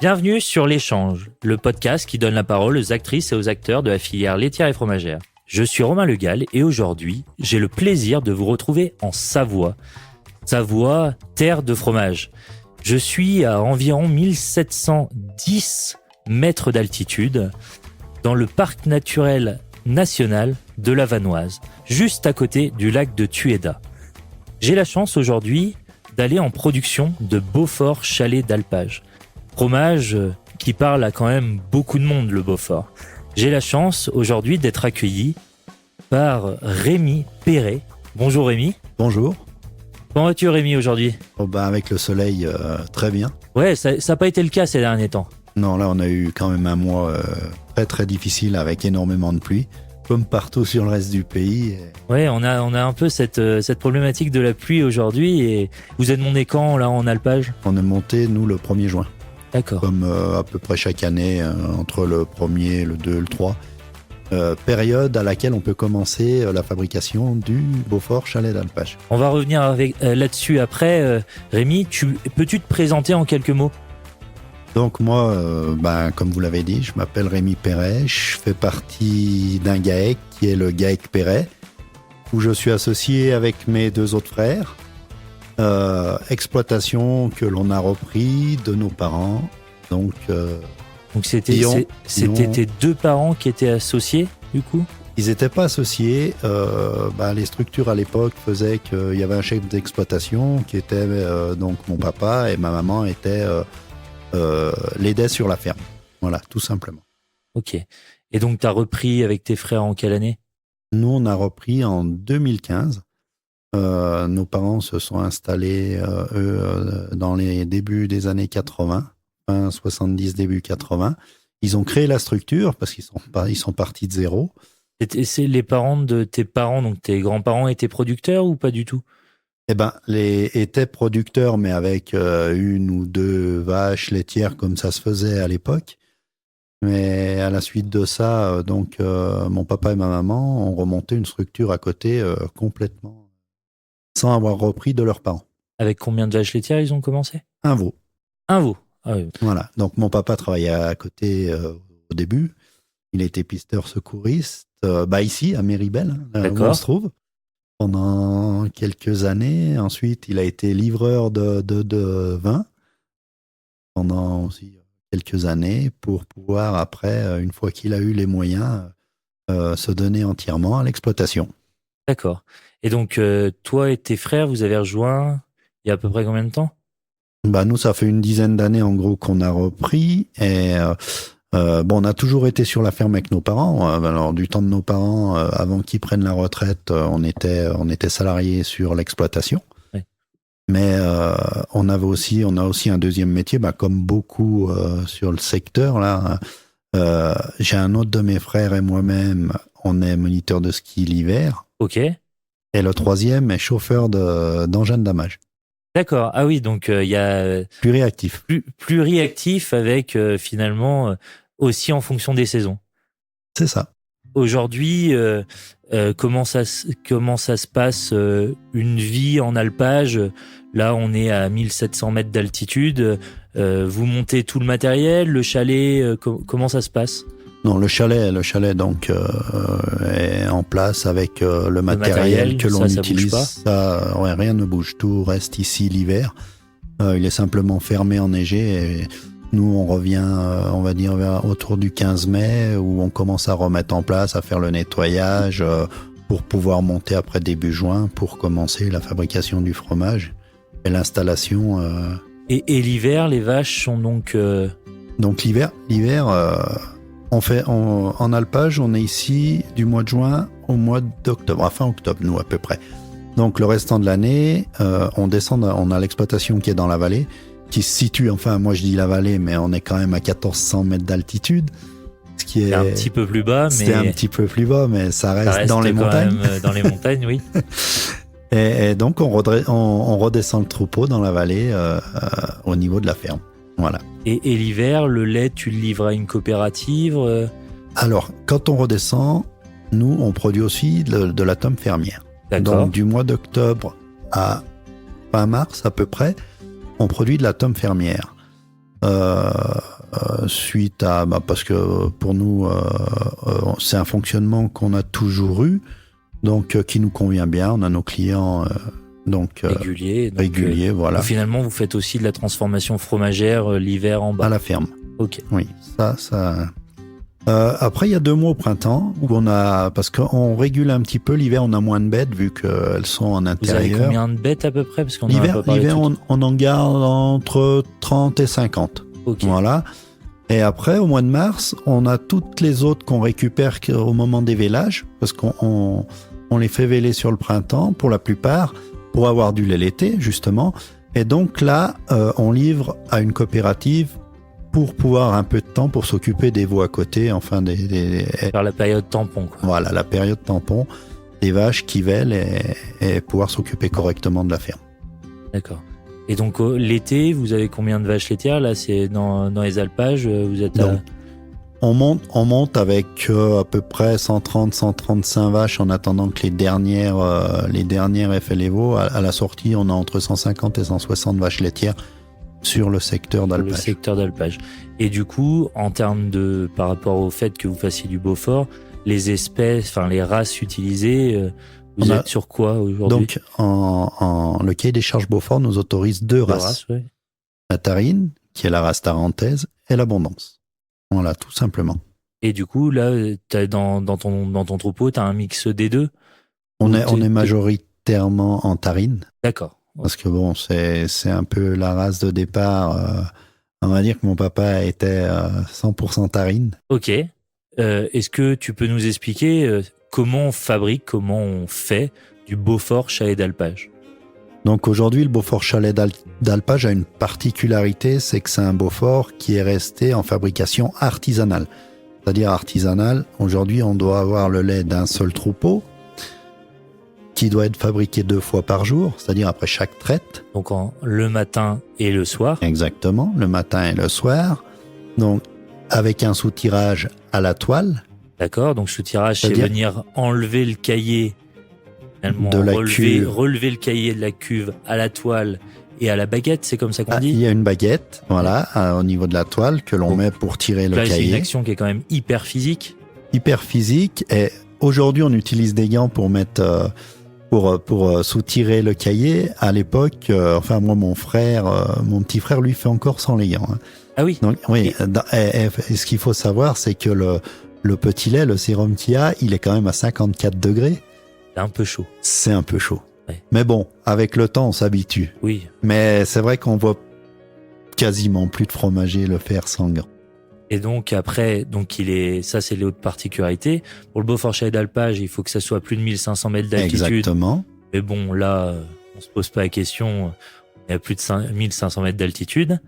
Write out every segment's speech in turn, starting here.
Bienvenue sur l'Échange, le podcast qui donne la parole aux actrices et aux acteurs de la filière laitière et fromagère. Je suis Romain Le Gall et aujourd'hui, j'ai le plaisir de vous retrouver en Savoie. Savoie, terre de fromage. Je suis à environ 1710 mètres d'altitude dans le parc naturel national de la Vanoise, juste à côté du lac de Tueda. J'ai la chance aujourd'hui d'aller en production de Beaufort Chalet d'Alpage. Fromage qui parle à quand même beaucoup de monde, le Beaufort. J'ai la chance aujourd'hui d'être accueilli par Rémi Perret. Bonjour Rémi. Bonjour. Comment vas-tu Rémi aujourd'hui ? Avec le soleil, très bien. Ouais, ça n'a pas été le cas ces derniers temps. Non, là on a eu quand même un mois très très difficile avec énormément de pluie, comme partout sur le reste du pays. Ouais, on a un peu cette problématique de la pluie aujourd'hui. Et vous êtes monté quand là en alpage ? On est monté nous le 1er juin. D'accord. Comme à peu près chaque année, entre le 1er, le 2, le 3. Période à laquelle on peut commencer la fabrication du Beaufort Chalet d'Alpage. On va revenir là-dessus après. Rémi, peux-tu te présenter en quelques mots ? Donc moi, comme vous l'avez dit, je m'appelle Rémi Perret, je fais partie d'un GAEC qui est le GAEC Perret, où je suis associé avec mes 2 autres frères. Exploitation que l'on a repris de nos parents. Donc c'était tes 2 parents qui étaient associés du coup ? Ils n'étaient pas associés. Les structures à l'époque faisaient qu'il y avait un chef d'exploitation qui était donc mon papa et ma maman l'aidaient sur la ferme. Voilà, tout simplement. Ok. Et donc tu as repris avec tes frères en quelle année ? Nous, on a repris en 2015. Nos parents se sont installés, dans les débuts des années 80, fin 70, début 80. Ils ont créé la structure parce qu'ils sont partis de zéro. C'est les parents de tes parents, donc tes grands-parents étaient producteurs ou pas du tout ? Étaient producteurs, mais avec 1 ou 2 vaches laitières comme ça se faisait à l'époque. Mais à la suite de ça, mon papa et ma maman ont remonté une structure à côté complètement sans avoir repris de leurs parents. Avec combien de vaches laitières ils ont commencé ? Un veau. Un veau. Ah oui. Voilà. Donc mon papa travaillait à côté au début. Il était pisteur secouriste ici à Méribel, où on se trouve, pendant quelques années. Ensuite, il a été livreur de vin pendant aussi quelques années pour pouvoir après, une fois qu'il a eu les moyens, se donner entièrement à l'exploitation. D'accord. Et donc, toi et tes frères, vous avez rejoint il y a à peu près combien de temps ? Nous, ça fait une dizaine d'années en gros qu'on a repris. Et on a toujours été sur la ferme avec nos parents. Alors, du temps de nos parents, avant qu'ils prennent la retraite, on était salariés sur l'exploitation. Oui. Mais on a aussi un deuxième métier, comme beaucoup sur le secteur là. J'ai un autre de mes frères et moi-même, on est moniteur de ski l'hiver. Ok. Et le 3e est chauffeur d'engin d'amage. D'accord. Ah oui, donc il y a plus réactif. Plus réactif avec finalement aussi en fonction des saisons. C'est ça. Aujourd'hui, comment ça se passe une vie en alpage ? Là, on est à 1700 mètres d'altitude. Vous montez tout le matériel, le chalet, comment ça se passe ? Non, le chalet donc est en place avec le matériel que l'on utilise. Ça, rien ne bouge, tout reste ici l'hiver. Il est simplement fermé, enneigé. Et nous, on revient, on va dire autour du 15 mai, où on commence à remettre en place, à faire le nettoyage pour pouvoir monter après début juin pour commencer la fabrication du fromage et l'installation. Et l'hiver, les vaches sont donc. Donc l'hiver. On fait en alpage, on est ici du mois de juin au mois d'octobre, fin octobre, nous à peu près. Donc le restant de l'année, on a l'exploitation qui est dans la vallée, qui se situe, moi je dis la vallée, mais on est quand même à 1400 mètres d'altitude. C'est un petit peu plus bas, mais... C'est un petit peu plus bas, mais ça reste dans les montagnes. Dans les montagnes, oui. Et donc on redescend le troupeau dans la vallée au niveau de la ferme. Voilà. Et l'hiver, le lait, tu le livres à une coopérative Alors, quand on redescend, nous, on produit aussi de la tome fermière. D'accord. Donc, du mois d'octobre à fin mars, à peu près, on produit de la tome fermière. suite à parce que pour nous c'est un fonctionnement qu'on a toujours eu, donc qui nous convient bien. On a nos clients réguliers, voilà. Finalement, vous faites aussi de la transformation fromagère l'hiver en bas. À la ferme. Ok. Oui, ça. Après, il y a 2 mois au printemps où parce qu'on régule un petit peu l'hiver, on a moins de bêtes vu qu'elles sont en intérieur. Vous avez combien de bêtes à peu près? Parce qu'on l'hiver, on en garde entre 30 et 50. Okay. Voilà. Et après, au mois de mars, on a toutes les autres qu'on récupère au moment des vélages, parce qu'on les fait véler sur le printemps pour la plupart, pour avoir du lait l'été, justement. Et donc là, on livre à une coopérative pour pouvoir un peu de temps pour s'occuper des veaux à côté, enfin faire la période tampon, quoi. Voilà, la période tampon, des vaches qui vèlent et pouvoir s'occuper correctement de la ferme. D'accord. Et donc l'été, vous avez combien de vaches laitières? Là, c'est dans les alpages, vous êtes donc, on monte avec à peu près 130-135 vaches en attendant que les dernières aient fait les veaux. À la sortie, on a entre 150 et 160 vaches laitières sur le secteur d'alpage. Et du coup, en termes par rapport au fait que vous fassiez du Beaufort, les espèces, enfin les races utilisées, vous êtes sur quoi aujourd'hui? Donc, le cahier des charges Beaufort nous autorise 2 races. Ouais. La Tarine, qui est la race tarentaise, et l'Abondance. Voilà, tout simplement. Et du coup, là, dans ton troupeau, tu as un mix des deux? On est majoritairement en Tarine. D'accord. Parce que bon, c'est un peu la race de départ. On va dire que mon papa était 100% Tarine. Ok. Est-ce que tu peux nous expliquer comment on fait du Beaufort chalet d'alpage? Donc aujourd'hui, le Beaufort chalet d'alpage a une particularité, c'est que c'est un Beaufort qui est resté en fabrication artisanale. C'est-à-dire artisanale, aujourd'hui on doit avoir le lait d'un seul troupeau qui doit être fabriqué 2 fois par jour, c'est-à-dire après chaque traite. Donc le matin et le soir. Exactement, le matin et le soir. Donc avec un soutirage à la toile. D'accord, donc soutirage, c'est venir enlever le cahier, de la cuve. Relever le cahier de la cuve à la toile et à la baguette, c'est comme ça qu'on dit? Il y a une baguette, voilà, au niveau de la toile que l'on met pour tirer le cahier. C'est une action qui est quand même hyper physique. Hyper physique, et aujourd'hui on utilise des gants pour mettre... Pour soutirer le cahier. À l'époque, enfin moi mon petit frère lui fait encore sans les gants. Hein. Ah oui. Donc oui. Et ce qu'il faut savoir, c'est que le petit lait, le sérum qu'il y a, il est quand même à 54 degrés. C'est un peu chaud. C'est un peu chaud. Ouais. Mais bon, avec le temps, on s'habitue. Oui. Mais c'est vrai qu'on voit quasiment plus de fromagers le faire sans gants. Et donc après, ça c'est les autres particularités. Pour le Beaufort chalet d'alpage, il faut que ça soit plus de 1500 mètres d'altitude. Exactement. Mais bon, là, on se pose pas la question. On est à plus de 1500 mètres d'altitude.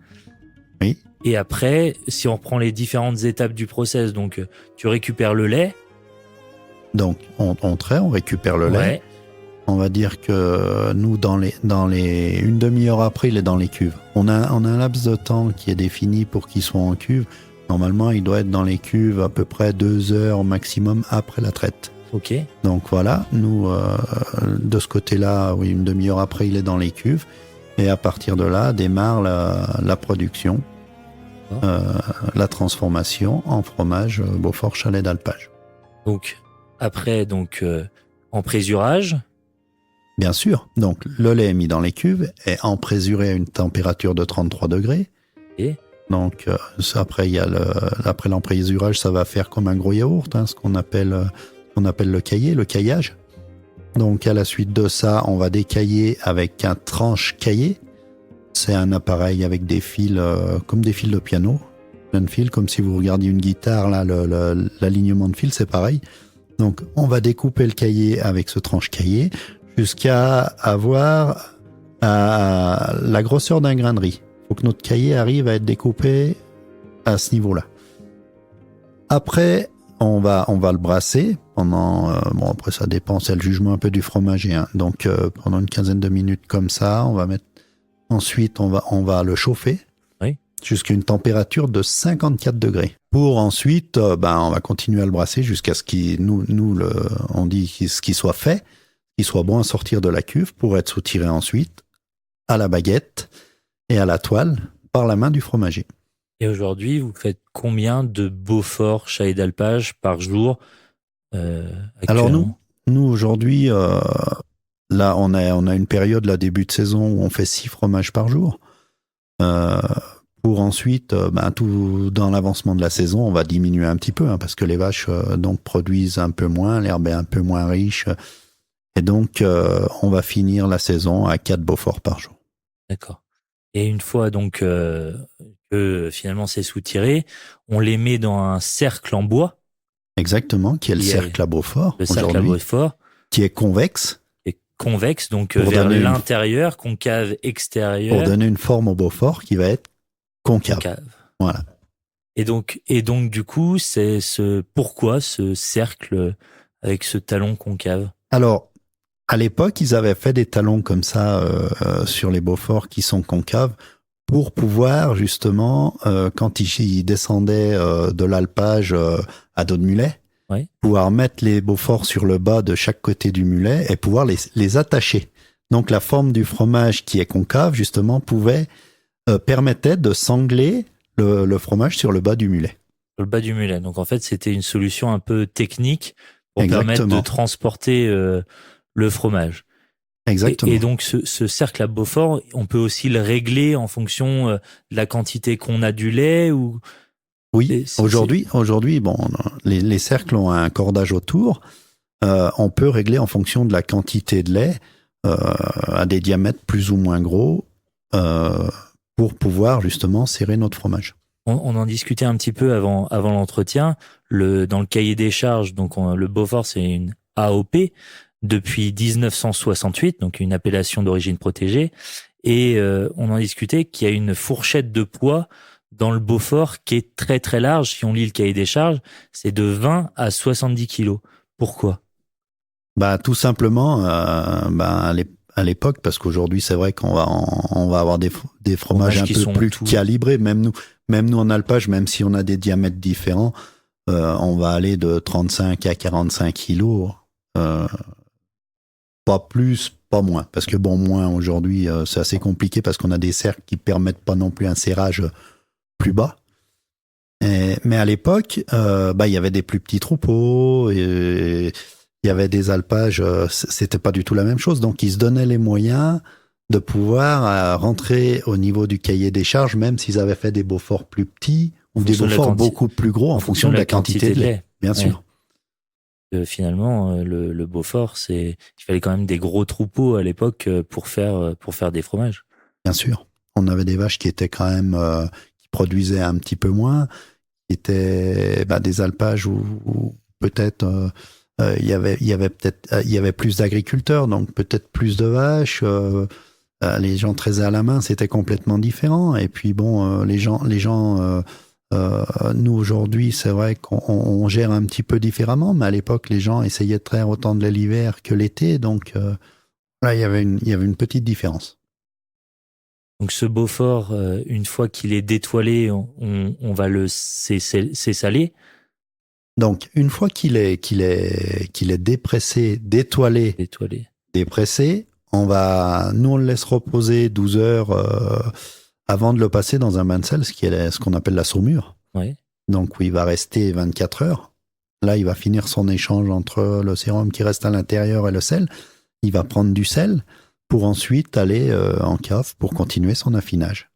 Oui. Et après, si on reprend les différentes étapes du process, donc tu récupères le lait. Donc on récupère le lait. On va dire que nous, dans les une demi-heure après, il est dans les cuves. On a un laps de temps qui est défini pour qu'il soit en cuve. Normalement, il doit être dans les cuves à peu près 2 heures maximum après la traite. Ok. Donc voilà, nous, de ce côté-là, oui, une demi-heure après, il est dans les cuves. Et à partir de là, démarre la production, la transformation en fromage Beaufort chalet d'alpage. Donc, après, en présurage. Bien sûr. Donc, le lait est mis dans les cuves et emprésuré à une température de 33 degrés. Et donc, après, après l'emprésurage, ça va faire comme un gros yaourt, hein, ce qu'on appelle le cahier, le caillage. Donc, à la suite de ça, on va décailler avec un tranche-cahier. C'est un appareil avec des fils, comme des fils de piano. Plein de fils, comme si vous regardiez une guitare, là, l'alignement de fils, c'est pareil. Donc, on va découper le cahier avec ce tranche-cahier jusqu'à avoir la grosseur d'un grain de riz. Il faut que notre cahier arrive à être découpé à ce niveau-là. Après, on va le brasser pendant... après, ça dépend, c'est le jugement un peu du fromager. Hein. Donc, pendant une quinzaine de minutes comme ça, on va mettre... Ensuite, on va le chauffer jusqu'à une température de 54 degrés. Pour ensuite, on va continuer à le brasser jusqu'à ce qu'il soit fait, qu'il soit bon à sortir de la cuve pour être soutiré ensuite à la baguette et à la toile par la main du fromager. Et aujourd'hui, vous faites combien de Beaufort chalet d'alpage par jour Alors actuellement? nous aujourd'hui, là, on a une période, là, début de saison, où on fait 6 fromages par jour. Euh, pour ensuite, tout dans l'avancement de la saison, on va diminuer un petit peu, hein, parce que les vaches donc produisent un peu moins, l'herbe est un peu moins riche, et donc on va finir la saison à 4 Beaufort par jour. D'accord. Et une fois donc que finalement c'est soutiré, on les met dans un cercle en bois. Exactement, qui est le cercle à Beaufort Le cercle à aujourd'hui, Beaufort. qui est convexe. Et convexe, donc vers l'intérieur, concave extérieur. Pour donner une forme au Beaufort qui va être concave. Voilà. Et donc du coup, c'est pourquoi ce cercle avec ce talon concave? Alors, à l'époque, ils avaient fait des talons comme ça sur les Beauforts qui sont concaves pour pouvoir justement, quand ils descendaient de l'alpage à dos de mulet, pouvoir mettre les Beauforts sur le bas de chaque côté du mulet et pouvoir les attacher. Donc la forme du fromage qui est concave, justement, permettait de sangler le fromage sur le bas du mulet. Sur le bas du mulet. Donc en fait, c'était une solution un peu technique pour permettre de transporter le fromage. Exactement. Et donc ce cercle à Beaufort, on peut aussi le régler en fonction de la quantité qu'on a du lait ou... Oui, aujourd'hui, bon, les cercles ont un cordage autour. On peut régler en fonction de la quantité de lait à des diamètres plus ou moins gros pour pouvoir justement serrer notre fromage. On en discutait un petit peu avant l'entretien. Dans le cahier des charges, donc le Beaufort, c'est une AOP depuis 1968, donc une appellation d'origine protégée. Et on en discutait qu'il y a une fourchette de poids dans le Beaufort qui est très très large. Si on lit le cahier des charges, c'est de 20 à 70 kilos. Pourquoi? Tout simplement, à l'époque, parce qu'aujourd'hui c'est vrai qu'on va avoir des fromages un peu plus calibrés. Même nous en alpage, même si on a des diamètres différents, on va aller de 35 à 45 kilos. Pas plus, pas moins. Parce que moins aujourd'hui, c'est assez compliqué parce qu'on a des cercles qui permettent pas non plus un serrage plus bas. Mais à l'époque, il y avait des plus petits troupeaux, et il y avait des alpages, c'était pas du tout la même chose. Donc ils se donnaient les moyens de pouvoir rentrer au niveau du cahier des charges, même s'ils avaient fait des Beauforts plus petits ou des Beauforts beaucoup plus gros en fonction de la quantité de lait. Bien sûr. Finalement, le Beaufort, il fallait quand même des gros troupeaux à l'époque pour faire des fromages. Bien sûr. On avait des vaches qui étaient quand même, qui produisaient un petit peu moins, qui étaient des alpages où peut-être il y avait plus d'agriculteurs, donc peut-être plus de vaches. Les gens traisaient à la main, c'était complètement différent. Et puis les gens nous aujourd'hui, c'est vrai qu'on gère un petit peu différemment, mais à l'époque, les gens essayaient de traire autant de lait l'hiver que l'été, donc là, il y avait une petite différence. Donc ce Beaufort, une fois qu'il est détoilé, on va le saler. Donc une fois qu'il est dépressé, détoilé, dépressé, on le laisse reposer 12 heures avant de le passer dans un bain de sel, ce qu'on appelle la saumure. Ouais. Donc où il va rester 24 heures. Là, il va finir son échange entre le sérum qui reste à l'intérieur et le sel. Il va prendre du sel pour ensuite aller en cave pour continuer son affinage.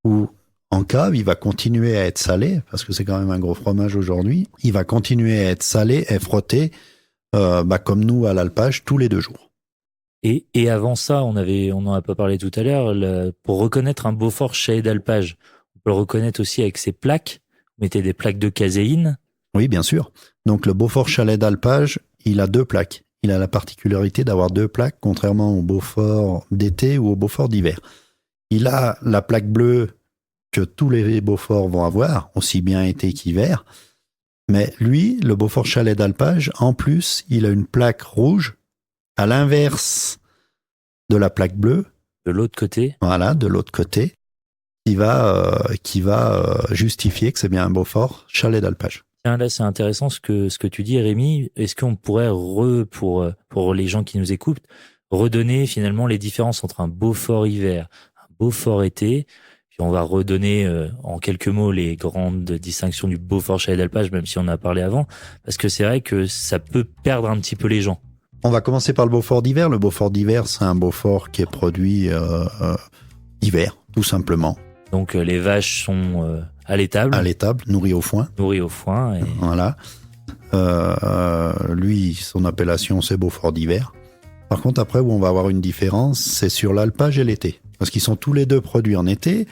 Ou en cave, il va continuer à être salé, parce que c'est quand même un gros fromage aujourd'hui. Il va continuer à être salé et frotté, comme nous à l'alpage, tous les 2 jours. Et avant ça, on n'en a pas parlé tout à l'heure, pour reconnaître un Beaufort chalet d'alpage, on peut le reconnaître aussi avec ses plaques. Vous mettez des plaques de caséine. Oui, bien sûr. Donc le Beaufort chalet d'alpage, il a 2 plaques. Il a la particularité d'avoir 2 plaques, contrairement au Beaufort d'été ou au Beaufort d'hiver. Il a la plaque bleue que tous les Beauforts vont avoir, aussi bien été qu'hiver. Mais lui, le Beaufort chalet d'alpage, en plus, il a une plaque rouge à l'inverse de la plaque bleue. De l'autre côté. Voilà, de l'autre côté, qui va justifier que c'est bien un Beaufort chalet d'alpage. Tiens, là, c'est intéressant ce que tu dis, Rémi. Est-ce qu'on pourrait, pour les gens qui nous écoutent, redonner finalement les différences entre un Beaufort hiver, un Beaufort été, Puis on va redonner en quelques mots les grandes distinctions du Beaufort chalet d'alpage, même si on en a parlé avant, parce que c'est vrai que ça peut perdre un petit peu les gens. On va commencer par le Beaufort d'hiver. Le Beaufort d'hiver, c'est un Beaufort qui est produit d'hiver, tout simplement. Donc les vaches sont à l'étable. À l'étable, nourries au foin. Nourries au foin. Et... Voilà. Lui, son appellation, c'est Beaufort d'hiver. Par contre, après, où on va avoir une différence, c'est sur l'alpage et l'été. Parce qu'ils sont tous les deux produits en été.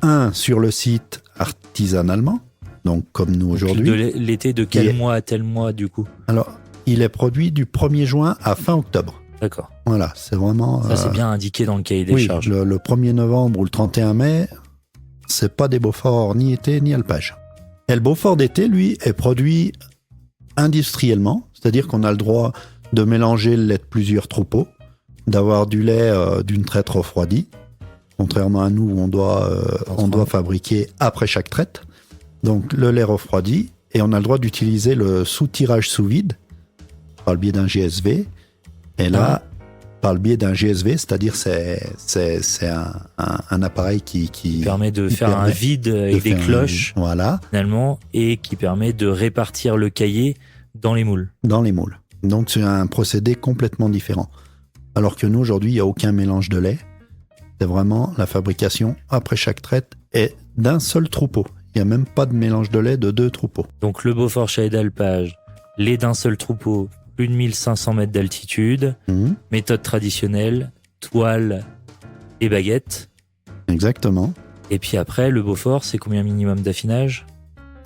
Un sur le site artisanalement, donc comme nous aujourd'hui. L'été de quel mois à tel mois, du coup ? Alors, il est produit du 1er juin à fin octobre. D'accord. Voilà, c'est vraiment... Ça, c'est bien indiqué dans le cahier des charges. Le 1er novembre ou le 31 mai, c'est pas des Beauforts ni été ni alpage. Et le Beaufort d'été, lui, est produit industriellement, c'est-à-dire qu'on a le droit de mélanger le lait de plusieurs troupeaux, d'avoir du lait d'une traite refroidie, contrairement à nous où on doit fabriquer après chaque traite. Donc le lait refroidi, et on a le droit d'utiliser le sous-tirage sous vide par le biais d'un GSV. Et là, par le biais d'un GSV, c'est-à-dire c'est un appareil qui permet de faire un vide avec des cloches, voilà, finalement, et qui permet de répartir le caillé dans les moules. Dans les moules. Donc c'est un procédé complètement différent. Alors que nous, aujourd'hui, il n'y a aucun mélange de lait. C'est vraiment la fabrication après chaque traite et d'un seul troupeau. Il n'y a même pas de mélange de lait de 2 troupeaux. Donc le Beaufort chalet d'alpage, lait d'un seul troupeau, plus de 1500 mètres d'altitude, méthode traditionnelle, toile et baguette. Exactement. Et puis après, le Beaufort, c'est combien minimum d'affinage ?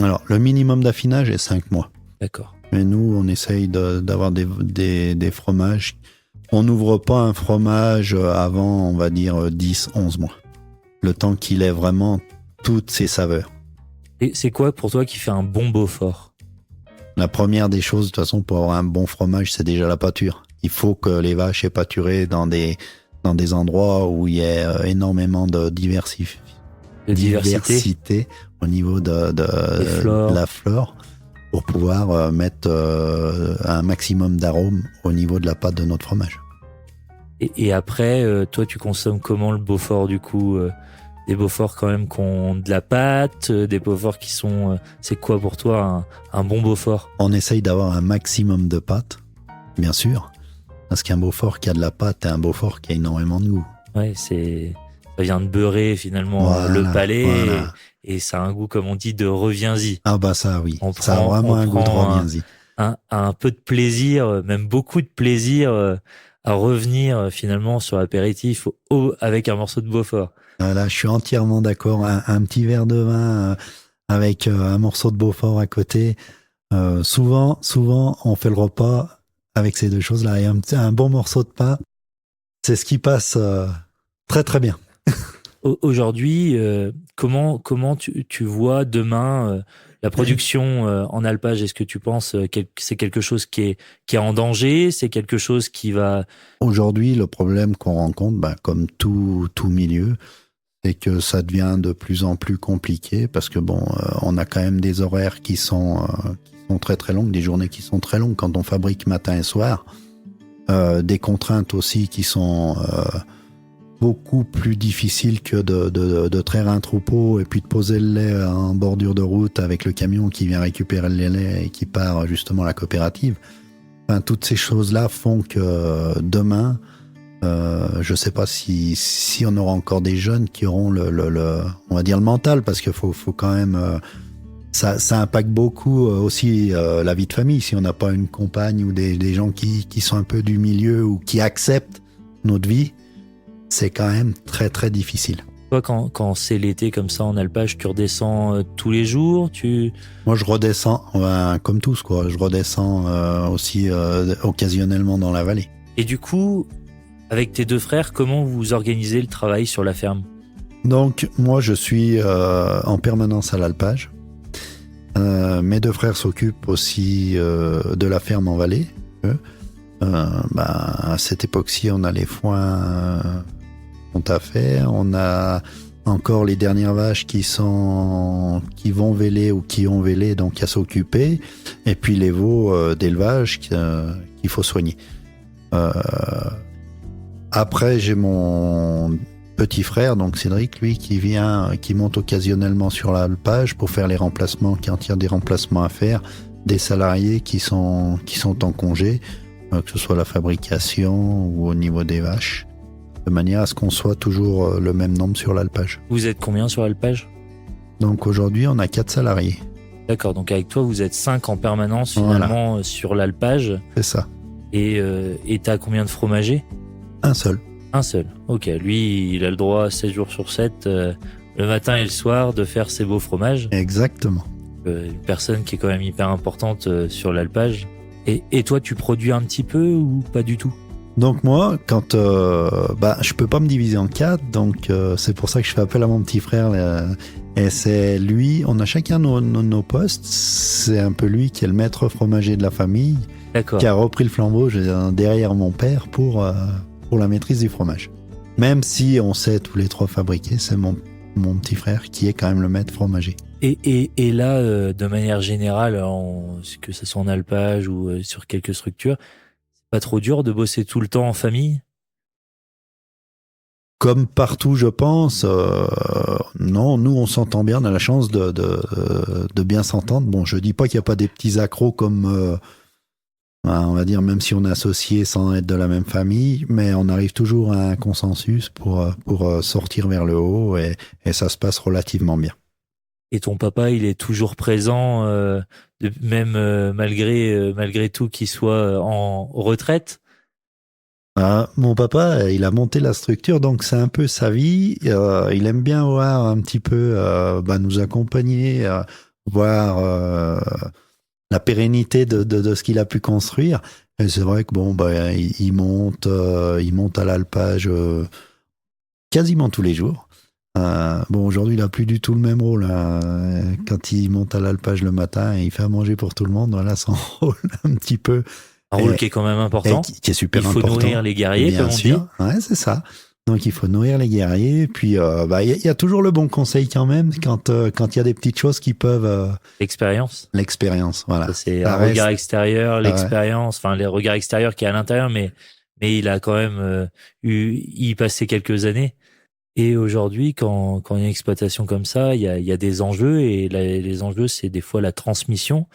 Alors, le minimum d'affinage est 5 mois. D'accord. Mais nous, on essaye d'avoir des fromages. On n'ouvre pas un fromage avant, on va dire, 10-11 mois. Le temps qu'il ait vraiment toutes ses saveurs. Et c'est quoi pour toi qui fait un bon Beaufort ? La première des choses, de toute façon, pour avoir un bon fromage, c'est déjà la pâture. Il faut que les vaches aient pâturé dans des endroits où il y a énormément de diversité au niveau de la flore pour pouvoir mettre un maximum d'arômes au niveau de la pâte de notre fromage. Et après, toi, tu consommes comment le Beaufort du coup ? Des Beauforts quand même qui ont de la pâte, des Beauforts qui sont... c'est quoi pour toi un bon Beaufort ? On essaye d'avoir un maximum de pâte, bien sûr, parce qu'un Beaufort qui a de la pâte est un Beaufort qui a énormément de goût. Ouais, ça vient de beurrer finalement le palais, voilà. Et ça a un goût, comme on dit, de reviens-y. Ah bah ça oui, ça a vraiment un goût de reviens-y. Un peu de plaisir, même beaucoup de plaisir à revenir finalement sur l'apéritif avec un morceau de Beaufort. Là, je suis entièrement d'accord. Un petit verre de vin avec un morceau de Beaufort à côté. Souvent, on fait le repas avec ces deux choses-là. Et un bon morceau de pain, c'est ce qui passe très très bien. Aujourd'hui, comment tu vois demain la production en alpage? Est-ce que tu penses que c'est quelque chose qui est en danger? C'est quelque chose qui va... Aujourd'hui, le problème qu'on rencontre, comme tout milieu, c'est que ça devient de plus en plus compliqué parce que on a quand même des horaires qui sont très très longues, des journées qui sont très longues quand on fabrique matin et soir, des contraintes aussi qui sont beaucoup plus difficiles que de traire un troupeau et puis de poser le lait en bordure de route avec le camion qui vient récupérer le lait et qui part justement à la coopérative. Enfin, toutes ces choses-là font que demain, je sais pas si on aura encore des jeunes qui auront on va dire le mental, parce qu'il faut quand même ça impacte beaucoup aussi la vie de famille. Si on n'a pas une compagne ou des gens qui sont un peu du milieu ou qui acceptent notre vie, c'est quand même très très difficile. Toi, quand c'est l'été comme ça en alpage, tu redescends tous les jours? Moi, je redescends comme tous, quoi. Je redescends aussi occasionnellement dans la vallée. Et du coup, avec tes deux frères, comment vous organisez le travail sur la ferme? Donc, moi, je suis en permanence à l'alpage. Mes deux frères s'occupent aussi de la ferme en vallée. À cette époque-ci, on a les foins à faire. On a encore les dernières vaches qui vont véler ou qui ont vélé, donc à s'occuper. Et puis les veaux d'élevage qu'il faut soigner. Après, j'ai mon petit frère, donc Cédric, lui, qui monte occasionnellement sur l'alpage pour faire les remplacements, quand il y a des remplacements à faire, des salariés qui sont en congé, que ce soit la fabrication ou au niveau des vaches, de manière à ce qu'on soit toujours le même nombre sur l'alpage. Vous êtes combien sur l'alpage ? Donc aujourd'hui, on a 4 salariés. D'accord, donc avec toi, vous êtes 5 en permanence finalement sur l'alpage. C'est ça. Et t'as combien de fromagers ? Un seul. Un seul, ok. Lui, il a le droit 7 jours sur 7, le matin et le soir, de faire ses beaux fromages. Exactement. Une personne qui est quand même hyper importante sur l'alpage. Et toi, tu produis un petit peu ou pas du tout ? Donc moi, quand je peux pas me diviser en 4, donc c'est pour ça que je fais appel à mon petit frère. Et c'est lui, on a chacun nos postes. C'est un peu lui qui est le maître fromager de la famille. D'accord. Qui a repris le flambeau derrière mon père pour la maîtrise du fromage. Même si on sait tous les 3 fabriquer, c'est mon petit frère qui est quand même le maître fromager. Et là, de manière générale, que ce soit en alpage ou sur quelques structures, c'est pas trop dur de bosser tout le temps en famille ? Comme partout, je pense, non, nous on s'entend bien, on a la chance de bien s'entendre. Bon, je dis pas qu'il n'y a pas des petits accros comme... on va dire, même si on est associé sans être de la même famille, mais on arrive toujours à un consensus pour sortir vers le haut et ça se passe relativement bien. Et ton papa, il est toujours présent, même malgré tout qu'il soit en retraite ? Mon papa, il a monté la structure, donc c'est un peu sa vie. Il aime bien voir un petit peu, nous accompagner, voir... la pérennité de ce qu'il a pu construire. Et c'est vrai que il monte à l'alpage quasiment tous les jours. Aujourd'hui, il a plus du tout le même rôle. Quand il monte à l'alpage le matin et il fait à manger pour tout le monde, voilà son rôle un petit peu. Un rôle qui est quand même important. Qui est super important. Il faut nourrir les guerriers, bien comme on sûr. dit. Ouais, c'est ça. Donc il faut nourrir les guerriers. Puis il y a toujours le bon conseil quand même quand il y a des petites choses qui peuvent. L'expérience, voilà. Ça, c'est un regard extérieur, l'expérience, enfin les regards extérieurs qui est à l'intérieur, mais il a quand même y passé quelques années. Et aujourd'hui, quand il y a une exploitation comme ça, il y a des enjeux et les enjeux, c'est des fois la transmission.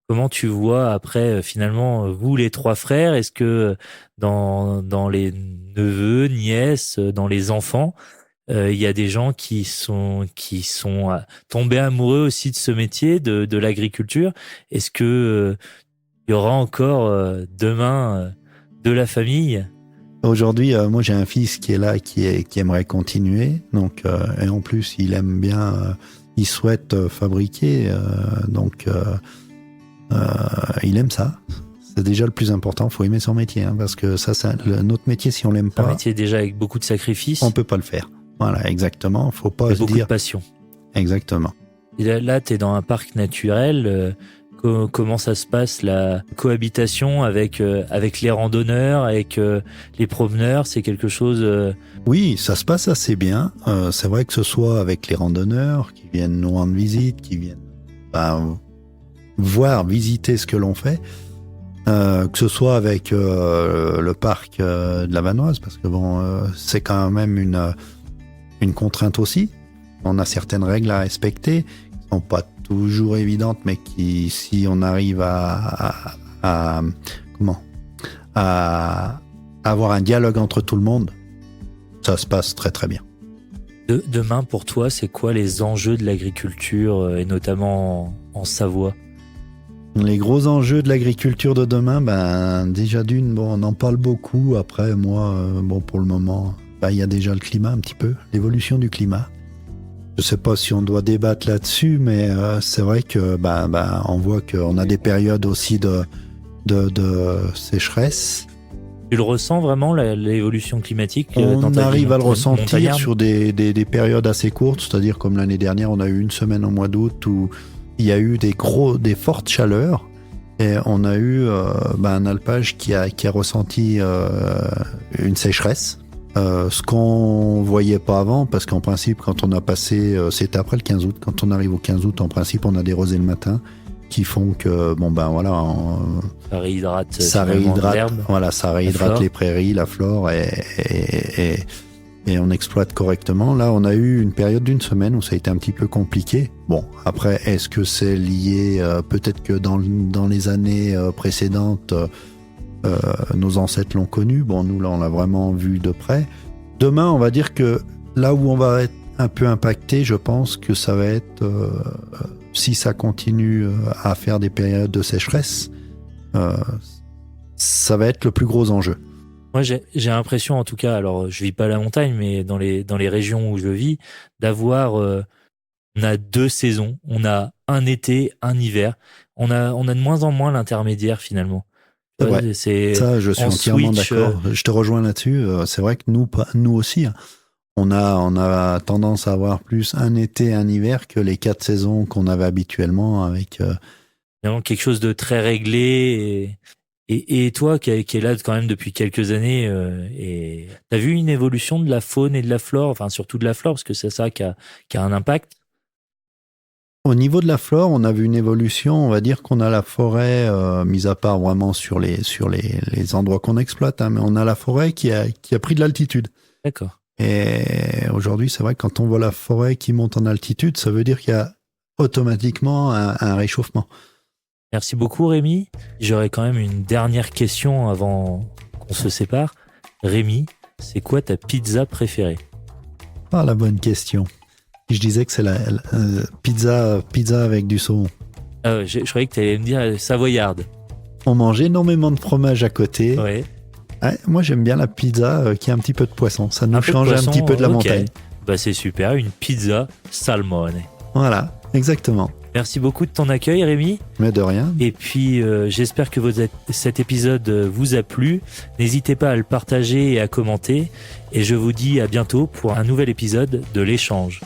Comment tu vois après finalement vous les 3 frères, est-ce que dans les neveux, nièces, dans les enfants, il y a des gens qui sont tombés amoureux aussi de ce métier de l'agriculture? Est-ce que il y aura encore demain de la famille? Aujourd'hui, moi j'ai un fils qui est là, qui aimerait continuer. Donc et en plus il aime bien, il souhaite fabriquer. Il aime ça. C'est déjà le plus important. Faut aimer son métier, parce que ça, notre métier, si on l'aime pas, un métier déjà avec beaucoup de sacrifices. On peut pas le faire. Voilà, exactement. Faut pas se dire. Beaucoup de passion. Exactement. Et là, t'es dans un parc naturel. Comment ça se passe la cohabitation avec les randonneurs, avec les promeneurs? C'est quelque chose. Oui, ça se passe assez bien. C'est vrai que ce soit avec les randonneurs qui viennent nous rendre visite, qui viennent voir, visiter ce que l'on fait, que ce soit avec le parc de la Vanoise, parce que c'est quand même une contrainte aussi. On a certaines règles à respecter, qui sont pas toujours évidentes, mais qui, si on arrive à avoir un dialogue entre tout le monde, ça se passe très très bien. Demain, pour toi, c'est quoi les enjeux de l'agriculture, et notamment en Savoie? Les gros enjeux de l'agriculture de demain, déjà d'une, on en parle beaucoup. Après, moi, pour le moment, il y a déjà le climat un petit peu, l'évolution du climat. Je sais pas si on doit débattre là-dessus, mais c'est vrai que on voit qu'on a des périodes aussi de sécheresse. Tu le ressens vraiment, l'évolution climatique? On arrive à le ressentir sur des périodes assez courtes, c'est-à-dire comme l'année dernière, on a eu une semaine au mois d'août où il y a eu des fortes chaleurs et on a eu un alpage qui a ressenti une sécheresse. Ce qu'on voyait pas avant, parce qu'en principe, quand on a passé, c'était après le 15 août, quand on arrive au 15 août, en principe, on a des rosées le matin qui font que, ça réhydrate l'herbe, ça réhydrate les prairies, la flore, et et on exploite correctement. Là, on a eu une période d'une semaine où ça a été un petit peu compliqué. Bon, après, est-ce que c'est lié, peut-être que dans les années précédentes, nos ancêtres l'ont connu. Bon, nous, là, on l'a vraiment vu de près. Demain, on va dire que là où on va être un peu impacté, je pense que ça va être, si ça continue à faire des périodes de sécheresse, ça va être le plus gros enjeu. Moi, j'ai l'impression, en tout cas, alors je vis pas à la montagne, mais dans les régions où je vis, d'avoir, on a 2 saisons, on a un été, un hiver, on a de moins en moins l'intermédiaire finalement. Ouais, ça, je suis entièrement d'accord. Je te rejoins là-dessus. C'est vrai que nous aussi, hein, on a tendance à avoir plus un été, un hiver que les 4 saisons qu'on avait habituellement avec. Quelque chose de très réglé. Et toi, qui est là quand même depuis quelques années, et t'as vu une évolution de la faune et de la flore, enfin surtout de la flore, parce que c'est ça qui a un impact. Au niveau de la flore, on a vu une évolution. On va dire qu'on a la forêt, mis à part vraiment sur les endroits qu'on exploite, hein, mais on a la forêt qui a pris de l'altitude. D'accord. Et aujourd'hui, c'est vrai que quand on voit la forêt qui monte en altitude, ça veut dire qu'il y a automatiquement un réchauffement. Merci beaucoup, Rémi. J'aurais quand même une dernière question avant qu'on se sépare. Rémi, c'est quoi ta pizza préférée? Ah, la bonne question. Je disais que c'est la pizza avec du saumon. Je croyais que tu allais me dire savoyarde. On mange énormément de fromage à côté. Ouais. Ouais, moi, j'aime bien la pizza qui a un petit peu de poisson. Ça nous change un petit peu de la montagne. Bah, c'est super, une pizza salmone. Voilà, exactement. Merci beaucoup de ton accueil, Rémi. Mais de rien. Et puis, j'espère que cet épisode vous a plu. N'hésitez pas à le partager et à commenter. Et je vous dis à bientôt pour un nouvel épisode de l'Échange.